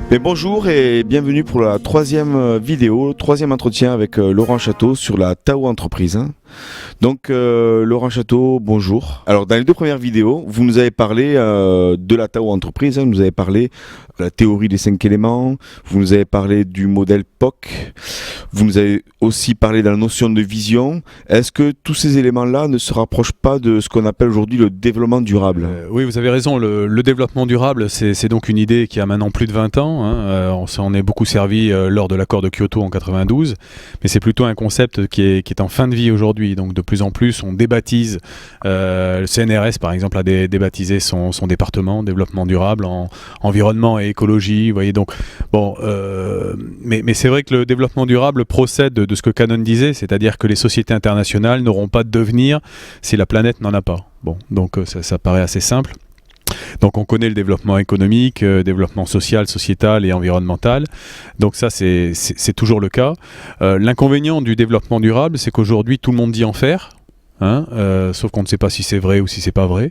Mais bonjour et bienvenue pour la troisième vidéo, troisième entretien avec Laurent Château sur la Tao Entreprise. Donc Laurent Château, bonjour. Alors dans les deux premières vidéos, vous nous avez parlé de la Tao Entreprise, vous nous avez parlé de la théorie des 5 éléments, vous nous avez parlé du modèle POC, vous nous avez aussi parlé de la notion de vision. Est-ce que tous ces éléments-là ne se rapprochent pas de ce qu'on appelle aujourd'hui le développement durable ? Oui, vous avez raison, le développement durable, c'est donc une idée qui a maintenant plus de 20 ans. On s'en est beaucoup servi lors de l'accord de Kyoto en 92, mais c'est plutôt un concept qui est en fin de vie aujourd'hui. Donc de plus en plus, on débaptise. Le CNRS, par exemple, a débaptisé son département développement durable en environnement et écologie. Vous voyez, donc bon, mais c'est vrai que le développement durable procède de ce que Cannon disait, c'est-à-dire que les sociétés internationales n'auront pas de devenir si la planète n'en a pas. Bon, donc ça paraît assez simple. Donc on connaît le développement économique, développement social, sociétal et environnemental. Donc ça c'est toujours le cas. L'inconvénient du développement durable, c'est qu'aujourd'hui tout le monde dit en faire. Sauf qu'on ne sait pas si c'est vrai ou si c'est pas vrai.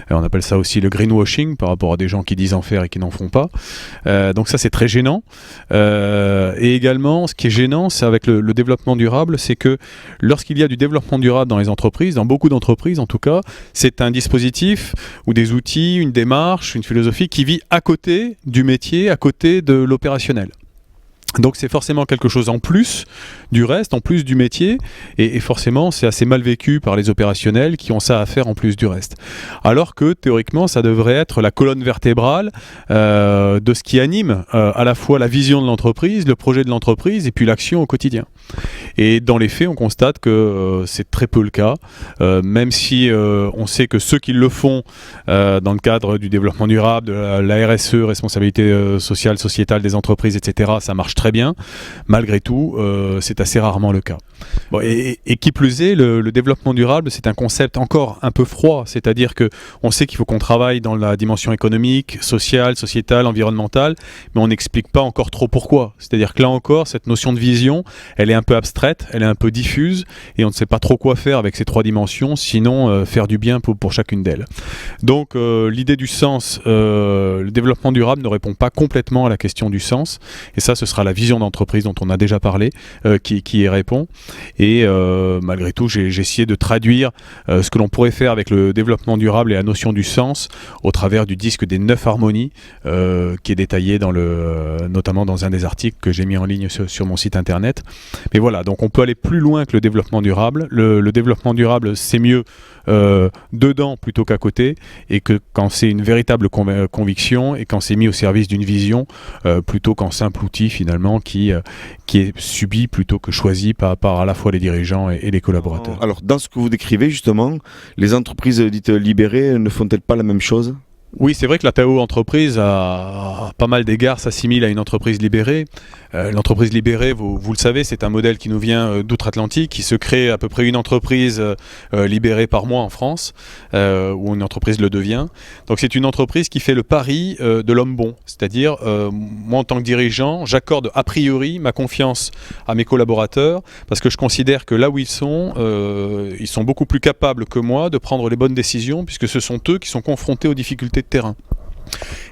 On appelle ça aussi le greenwashing par rapport à des gens qui disent en faire et qui n'en font pas. Donc ça c'est très gênant. Et également, ce qui est gênant, c'est avec le développement durable, c'est que lorsqu'il y a du développement durable dans les entreprises, dans beaucoup d'entreprises en tout cas, c'est un dispositif ou des outils, une démarche, une philosophie qui vit à côté du métier, à côté de l'opérationnel. Donc c'est forcément quelque chose en plus du reste, en plus du métier, et forcément c'est assez mal vécu par les opérationnels qui ont ça à faire en plus du reste. Alors que théoriquement ça devrait être la colonne vertébrale de ce qui anime à la fois la vision de l'entreprise, le projet de l'entreprise et puis l'action au quotidien. Et dans les faits on constate que c'est très peu le cas, même si on sait que ceux qui le font dans le cadre du développement durable, de la RSE, responsabilité sociale, sociétale des entreprises, etc., ça marche très bien. Malgré tout, c'est assez rarement le cas. Bon, et qui plus est, le développement durable, c'est un concept encore un peu froid, c'est-à-dire qu'on sait qu'il faut qu'on travaille dans la dimension économique, sociale, sociétale, environnementale, mais on n'explique pas encore trop pourquoi. C'est-à-dire que là encore, cette notion de vision, elle est un peu abstraite, elle est un peu diffuse, et on ne sait pas trop quoi faire avec ces trois dimensions, sinon faire du bien pour chacune d'elles. Donc l'idée du sens, le développement durable ne répond pas complètement à la question du sens, et ça ce sera la vision d'entreprise dont on a déjà parlé, qui y répond. Et malgré tout, j'ai essayé de traduire ce que l'on pourrait faire avec le développement durable et la notion du sens au travers du disque des 9 harmonies qui est détaillé notamment dans un des articles que j'ai mis en ligne sur mon site internet. Mais voilà, donc on peut aller plus loin que le développement durable. Le développement durable, c'est mieux dedans plutôt qu'à côté, et que quand c'est une véritable conviction et quand c'est mis au service d'une vision plutôt qu'en simple outil finalement qui est subi plutôt que choisi par à la fois les dirigeants et les collaborateurs. Alors dans ce que vous décrivez justement, les entreprises dites libérées ne font-elles pas la même chose ? Oui, c'est vrai que la Tao Entreprise, à pas mal d'égards, s'assimile à une entreprise libérée. L'entreprise libérée, vous le savez, c'est un modèle qui nous vient d'outre-Atlantique, qui se crée à peu près une entreprise libérée par mois en France, où une entreprise le devient. Donc c'est une entreprise qui fait le pari de l'homme bon. C'est-à-dire, moi en tant que dirigeant, j'accorde a priori ma confiance à mes collaborateurs, parce que je considère que là où ils sont beaucoup plus capables que moi de prendre les bonnes décisions, puisque ce sont eux qui sont confrontés aux difficultés de terrain.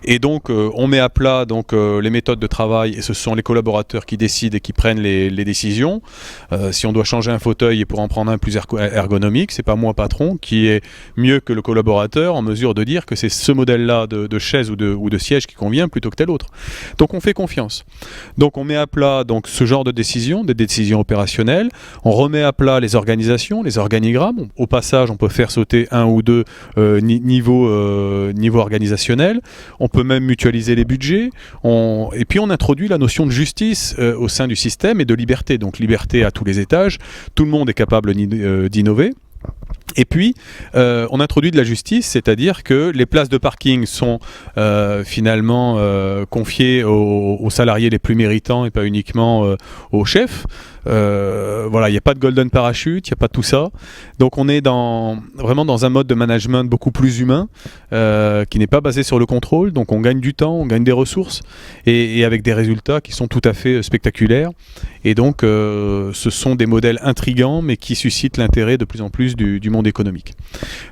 Et donc on met à plat les méthodes de travail, et ce sont les collaborateurs qui décident et qui prennent les décisions. Si on doit changer un fauteuil et pour en prendre un plus ergonomique, c'est pas moi patron qui est mieux que le collaborateur en mesure de dire que c'est ce modèle-là de chaise ou de siège qui convient plutôt que tel autre. Donc on fait confiance. Donc on met à plat ce genre de décisions, des décisions opérationnelles. On remet à plat les organisations, les organigrammes. Au passage, on peut faire sauter un ou deux niveaux organisationnels. On peut même mutualiser les budgets, et puis on introduit la notion de justice au sein du système et de liberté, donc liberté à tous les étages, tout le monde est capable d'innover. Et puis, on introduit de la justice, c'est-à-dire que les places de parking sont finalement confiées aux salariés les plus méritants et pas uniquement aux chefs. Voilà, il n'y a pas de golden parachute, il n'y a pas tout ça. Donc on est vraiment dans un mode de management beaucoup plus humain, qui n'est pas basé sur le contrôle. Donc on gagne du temps, on gagne des ressources, et avec des résultats qui sont tout à fait spectaculaires. Et donc ce sont des modèles intrigants, mais qui suscitent l'intérêt de plus en plus du du monde économique.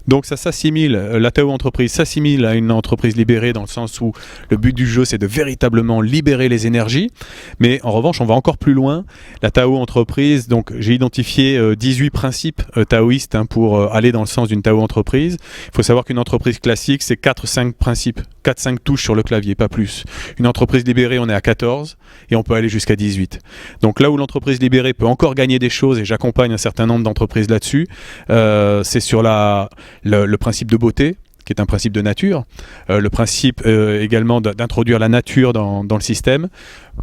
Donc ça s'assimile, la Tao entreprise s'assimile à une entreprise libérée dans le sens où le but du jeu c'est de véritablement libérer les énergies, mais en revanche on va encore plus loin. La Tao entreprise, donc j'ai identifié 18 principes taoïstes pour aller dans le sens d'une Tao entreprise. Il faut savoir qu'une entreprise classique c'est 4-5 principes, 4-5 touches sur le clavier, pas plus. Une entreprise libérée on est à 14 et on peut aller jusqu'à 18. Donc là où l'entreprise libérée peut encore gagner des choses, et j'accompagne un certain nombre d'entreprises là-dessus, c'est sur le principe de beauté, qui est un principe de nature, le principe également d'introduire la nature dans le système,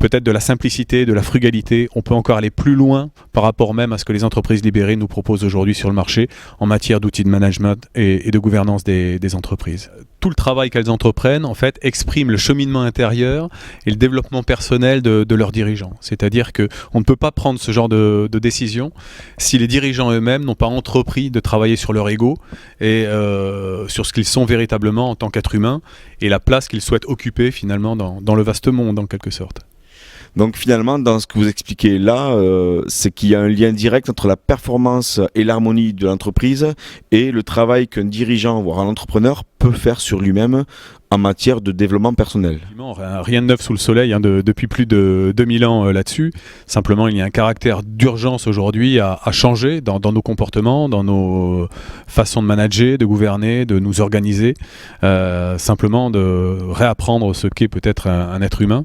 peut-être de la simplicité, de la frugalité. On peut encore aller plus loin par rapport même à ce que les entreprises libérées nous proposent aujourd'hui sur le marché en matière d'outils de management et de gouvernance des entreprises. Tout le travail qu'elles entreprennent, en fait, exprime le cheminement intérieur et le développement personnel de leurs dirigeants. C'est-à-dire qu'on ne peut pas prendre ce genre de décision si les dirigeants eux-mêmes n'ont pas entrepris de travailler sur leur ego et sur ce qu'ils sont véritablement en tant qu'êtres humains et la place qu'ils souhaitent occuper finalement dans le vaste monde en quelque sorte. Donc finalement, dans ce que vous expliquez là, c'est qu'il y a un lien direct entre la performance et l'harmonie de l'entreprise et le travail qu'un dirigeant, voire un entrepreneur, peut faire sur lui-même en matière de développement personnel. Rien de neuf sous le soleil depuis plus de 2000 ans là-dessus. Simplement, il y a un caractère d'urgence aujourd'hui à changer dans nos comportements, dans nos façons de manager, de gouverner, de nous organiser. Simplement de réapprendre ce qu'est peut-être un être humain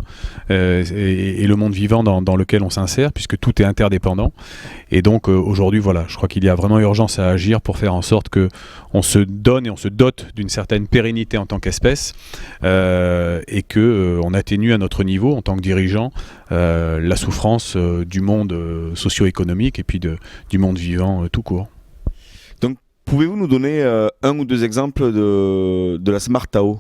et le monde vivant dans lequel on s'insère, puisque tout est interdépendant. Et donc aujourd'hui, voilà, je crois qu'il y a vraiment urgence à agir pour faire en sorte qu'on se donne et on se dote d'une certaine pérennité en tant qu'espèce et qu'on atténue à notre niveau en tant que dirigeant la souffrance du monde socio-économique et puis du monde vivant tout court. Donc pouvez-vous nous donner un ou deux exemples de la Smart Tao ?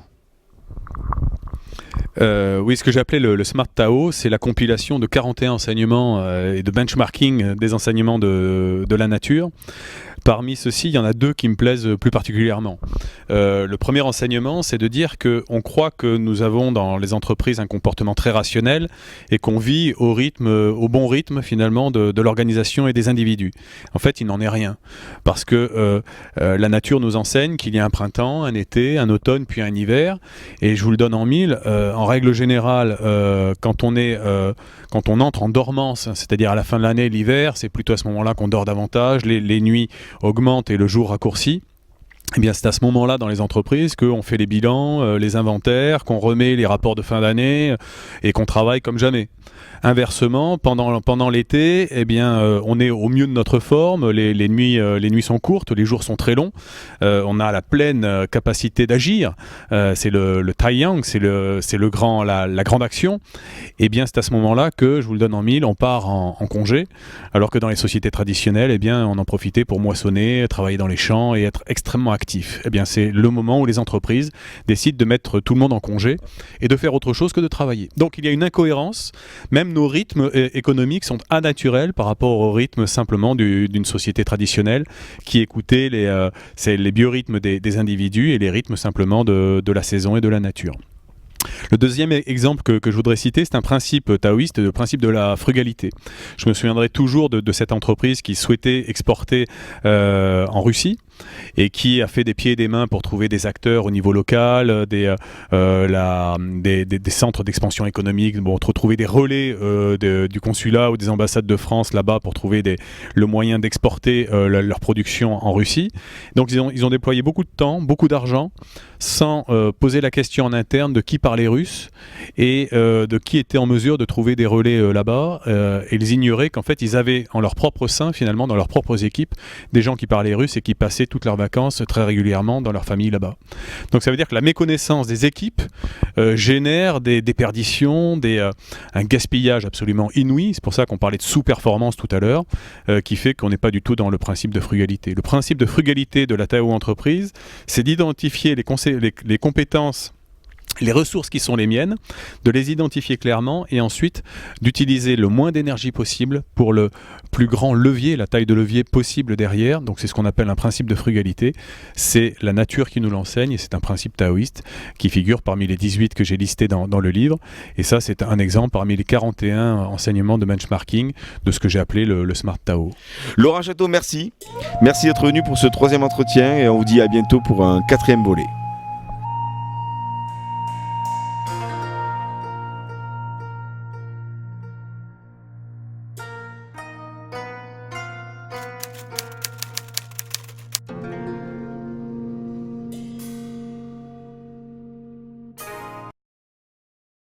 Oui, ce que j'ai appelé le Smart Tao, c'est la compilation de 41 enseignements et de benchmarking des enseignements de la nature. Parmi ceux-ci, il y en a deux qui me plaisent plus particulièrement. Le premier enseignement, c'est de dire qu'on croit que nous avons dans les entreprises un comportement très rationnel et qu'on vit au bon rythme finalement de l'organisation et des individus. En fait, il n'en est rien. Parce que la nature nous enseigne qu'il y a un printemps, un été, un automne, puis un hiver. Et je vous le donne en mille. En règle générale, quand on entre en dormance, c'est-à-dire à la fin de l'année, l'hiver, c'est plutôt à ce moment-là qu'on dort davantage, les nuits augmente et le jour raccourcit. Eh bien, c'est à ce moment-là dans les entreprises qu'on fait les bilans, les inventaires, qu'on remet les rapports de fin d'année et qu'on travaille comme jamais. Inversement, pendant l'été, eh bien, on est au mieux de notre forme, les nuits sont courtes, les jours sont très longs, on a la pleine capacité d'agir, c'est le Taiyang, c'est la grande action. Eh bien, c'est à ce moment-là que, je vous le donne en mille, on part en congé, alors que dans les sociétés traditionnelles, eh bien, on en profitait pour moissonner, travailler dans les champs et être extrêmement actif. Eh bien, c'est le moment où les entreprises décident de mettre tout le monde en congé et de faire autre chose que de travailler. Donc, il y a une incohérence. Même nos rythmes économiques sont anaturels par rapport au rythme simplement d'une société traditionnelle qui écoutait les biorhythmes des individus et les rythmes simplement de la saison et de la nature. Le deuxième exemple que je voudrais citer, c'est un principe taoïste, le principe de la frugalité. Je me souviendrai toujours de cette entreprise qui souhaitait exporter en Russie et qui a fait des pieds et des mains pour trouver des acteurs au niveau local, des centres d'expansion économique, trouver des relais du consulat ou des ambassades de France là-bas pour trouver le moyen d'exporter leur production en Russie. Donc ils ont déployé beaucoup de temps, beaucoup d'argent, sans poser la question en interne de qui parlait russe et de qui était en mesure de trouver des relais là-bas. Et ils ignoraient qu'en fait ils avaient en leur propre sein, finalement, dans leurs propres équipes, des gens qui parlaient russe et qui passaient toutes leurs vacances très régulièrement dans leur famille là-bas. Donc ça veut dire que la méconnaissance des équipes génère des perditions, un gaspillage absolument inouï. C'est pour ça qu'on parlait de sous-performance tout à l'heure, qui fait qu'on n'est pas du tout dans le principe de frugalité. Le principe de frugalité de la Tao entreprise, c'est d'identifier les compétences les ressources qui sont les miennes, de les identifier clairement et ensuite d'utiliser le moins d'énergie possible pour le plus grand levier, la taille de levier possible derrière. Donc c'est ce qu'on appelle un principe de frugalité. C'est la nature qui nous l'enseigne et c'est un principe taoïste qui figure parmi les 18 que j'ai listés dans le livre. Et ça, c'est un exemple parmi les 41 enseignements de benchmarking de ce que j'ai appelé le Smart Tao. Laurent Château, merci. Merci d'être venu pour ce troisième entretien et on vous dit à bientôt pour un quatrième volet.